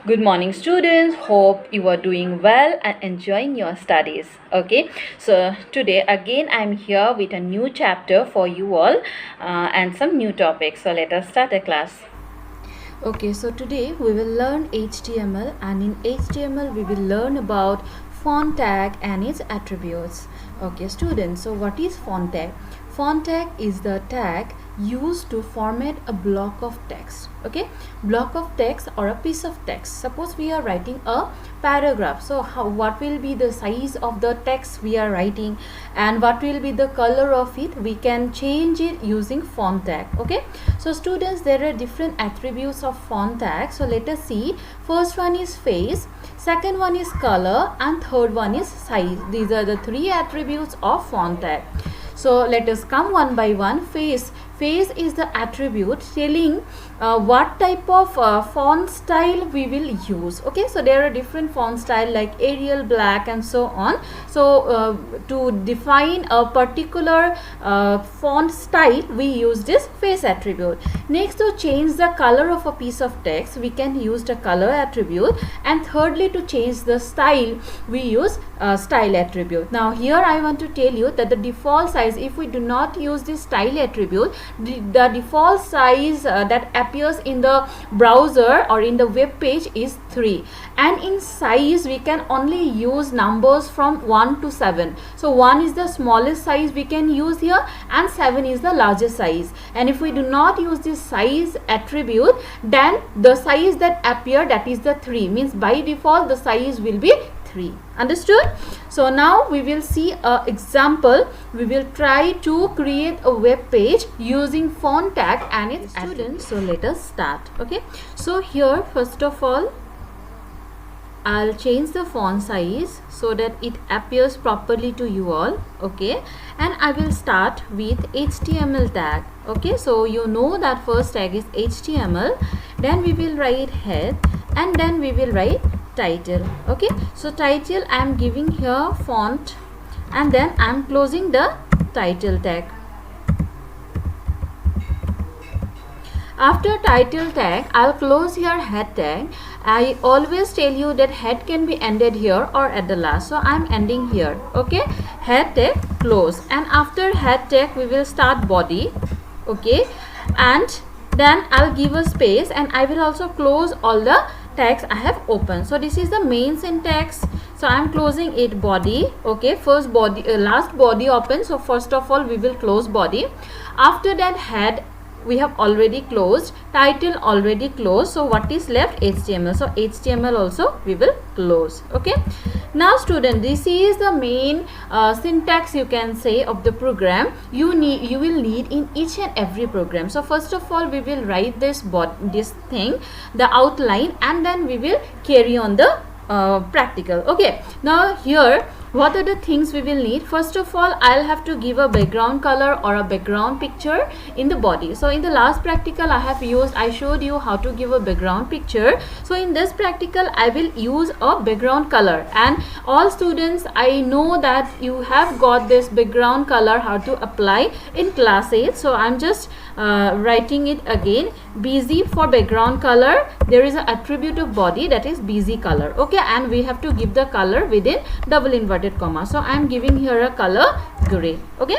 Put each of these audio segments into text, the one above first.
Good morning, students. Hope you are doing well and enjoying your studies. Okay, so today again I'm here with a new chapter for you all and some new topics. So let us start the class. Okay, so today we will learn HTML, and in HTML we will learn about font tag and its attributes. Okay, students, so what is font tag? Font tag is the tag used to format a block of text. Okay, block of text or a piece of text. Suppose we are writing a paragraph, so what will be the size of the text we are writing and what will be the color of it? We can change it using font tag. Okay, so students, there are different attributes of font tag. So let us see. First one is face, second one is color, and third one is size. These are the three attributes of font tag. So let us come one by one. Face is the attribute telling what type of font style we will use. Okay, so there are different font style like Arial, black, and so on. So to define a particular font style, we use this face attribute. Next, to change the color of a piece of text, we can use the color attribute, and thirdly, to change the style, we use style attribute. Now here I want to tell you that the default size, if we do not use this style attribute, the default size that appears in the browser or in the web page is 3, and in size we can only use numbers from 1 to 7. So 1 is the smallest size we can use here, and 7 is the largest size. And if we do not use this size attribute, then the size that appear, that is the 3, means by default the size will be 3. Understood? So now we will see a example. We will try to create a web page using font tag and its students. So let us start. Okay, so here first of all I'll change the font size so that it appears properly to you all. Okay, and I will start with HTML tag. Okay, so you know that first tag is HTML, then we will write head, and then we will write title. Okay, so title I am giving here font, and then I am closing the title tag. After title tag, I'll close here head tag. I always tell you that head can be ended here or at the last, so I'm ending here. Okay, head tag close, and after head tag we will start body. Okay, and then I'll give a space, and I will also close all the tags I have opened. So this is the main syntax, so I'm closing it body. Okay, first body, last body open, so first of all we will close body. After that head we have already closed, title already closed, so what is left? HTML. So HTML also we will close. Okay, now student, this is the main syntax, you can say, of the program you will need in each and every program. So first of all we will write this thing, the outline, and then we will carry on the practical. Okay, now here what are the things we will need? First of all, I'll have to give a background color or a background picture in the body. So in the last practical I showed you how to give a background picture. So in this practical I will use a background color, and all students, I know that you have got this background color how to apply in class 8. So I'm just writing it again. BZ for background color, there is an attribute of body, that is BZ color. Okay, and we have to give the color within double inverted comma. So I am giving here a color gray. Okay,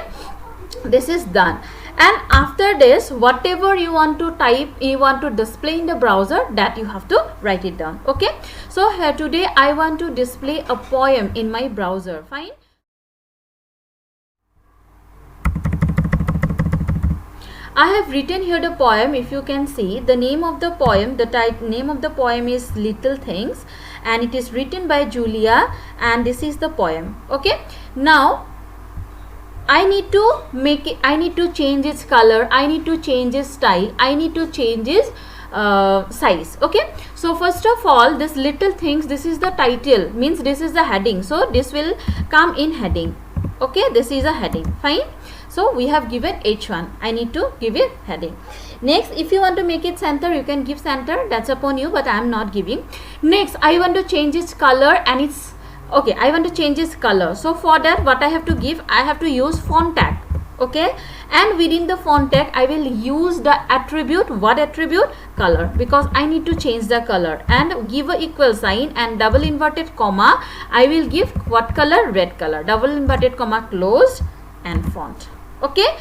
this is done. And after this, whatever you want to type, you want to display in the browser, that you have to write it down. Okay, so here today I want to display a poem in my browser. Fine. I have written here the poem. If you can see, the name of the poem, name of the poem is Little Things, and it is written by Julia, and this is the poem. Okay, now I need to make it, I need to change its color, I need to change its style, I need to change its size. Okay, so first of all, this Little Things, this is the title, means this is the heading, so this will come in heading. Okay, this is a heading. Fine. So we have given H1. I need to give it heading. Next, if you want to make it center, you can give center. That's upon you, but I am not giving. Next, I want to change its color, and it's okay. I want to change its color. So for that, what I have to give? I have to use font tag. Okay, and within the font tag I will use the attribute. What attribute? Color, because I need to change the color, and give a equal sign and double inverted comma. I will give what color? Red color. Double inverted comma closed and font. Okay,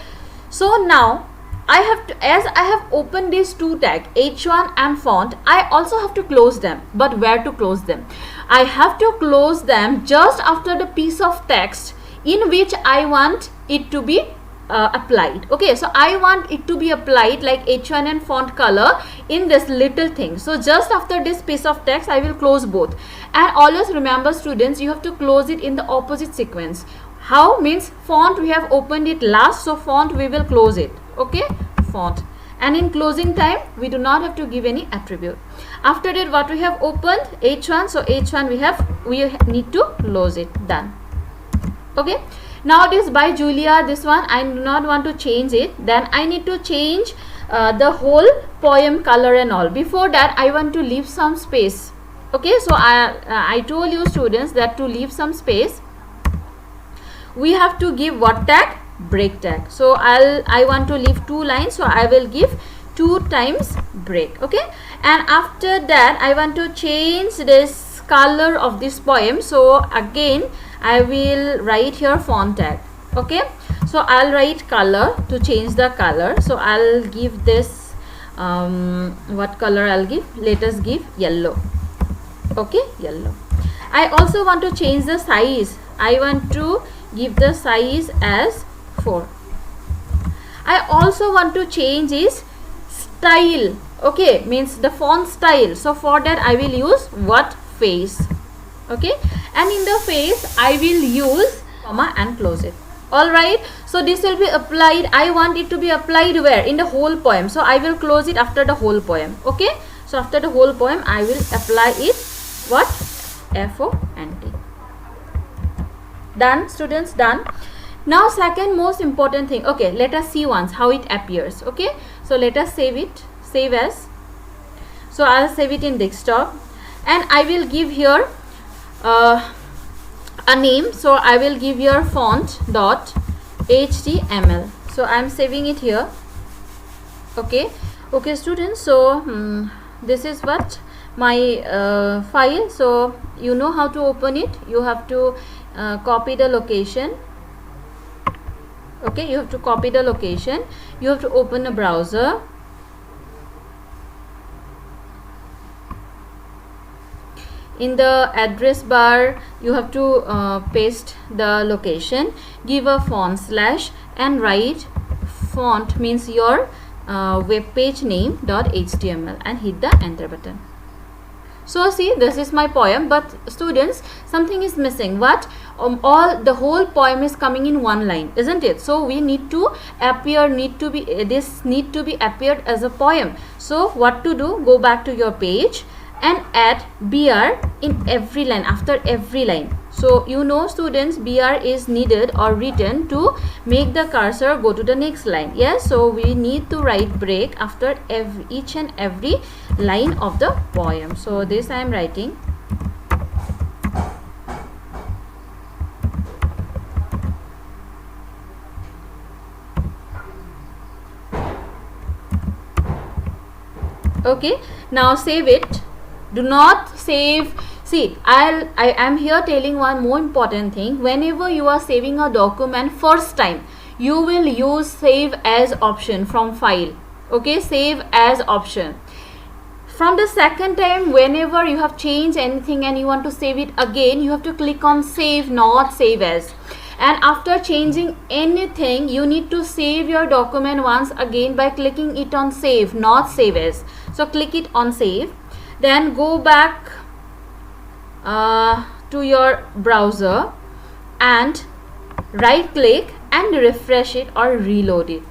so now I have to, as I have opened these two tag h1 and font, I also have to close them. But where to close them? I have to close them just after the piece of text in which I want it to be applied. Okay, so I want it to be applied like h1 and font color in this little thing. So just after this piece of text I will close both. And always remember students, you have to close it in the opposite sequence. How? Means font we have opened it last, so font we will close it. Okay, font, and in closing time we do not have to give any attribute. After that what we have opened? h1, so h1 we need to close it. Done. Okay, now it is by Julia. This one I do not want to change it. Then I need to change the whole poem color and all. Before that I want to leave some space. Okay, so I told you students that to leave some space we have to give what tag? Break tag. So I want to leave 2 lines, so I will give 2 times break. Okay, and after that I want to change this color of this poem, so again I will write here font tag. Okay, so I'll write color to change the color. So I'll give this what color I'll give? Let us give yellow. Okay, yellow. I also want to change the size. I want to give the size as 4. I also want to change is style. Okay, means the font style. So for that I will use what? Face. Okay, and in the face I will use comma and close it. Alright, so this will be applied. I want it to be applied where? In the whole poem. So I will close it after the whole poem. Okay, so after the whole poem I will apply it what? FONT. Done students, done. Now second most important thing. Okay, let us see once how it appears. Okay, so let us save it. Save as. So I'll save it in desktop, and I will give here a name. So I will give here font dot html. So I'm saving it here. Okay, okay students, so this is what my file. So you know how to open it. You have to copy the location. Okay, you have to copy the location. You have to open a browser. In the address bar you have to paste the location, give a font slash and write font means your web page name .html and hit the enter button. So see, this is my poem, but students, something is missing. What? The whole poem is coming in one line, isn't it? So we need to appear, this need to be appeared as a poem. So what to do? Go back to your page and add BR in every line, after every line. So you know students, BR is needed or written to make the cursor go to the next line. Yes, so we need to write break after each and every line of the poem. So this I am writing. Okay, now save it. Do not save. See, I am here telling one more important thing. Whenever you are saving a document first time, you will use save as option from file. Okay, save as option. From the second time, whenever you have changed anything and you want to save it again, you have to click on save, not save as. And after changing anything, you need to save your document once again by clicking it on save, not save as. So click it on save. Then go back to your browser and right click and refresh it or reload it.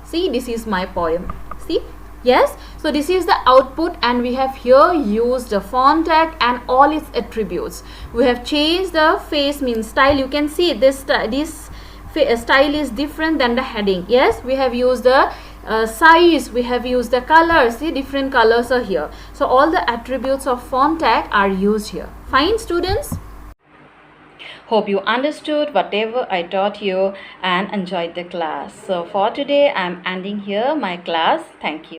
See, this is my poem. See, yes, so this is the output, and we have here used the font tag and all its attributes. We have changed the face means style. You can see this style is different than the heading. Yes, we have used the size, we have used the colors. See, different colors are here. So all the attributes of font tag are used here. Fine students. Hope you understood whatever I taught you and enjoyed the class. So for today, I'm ending here my class. Thank you.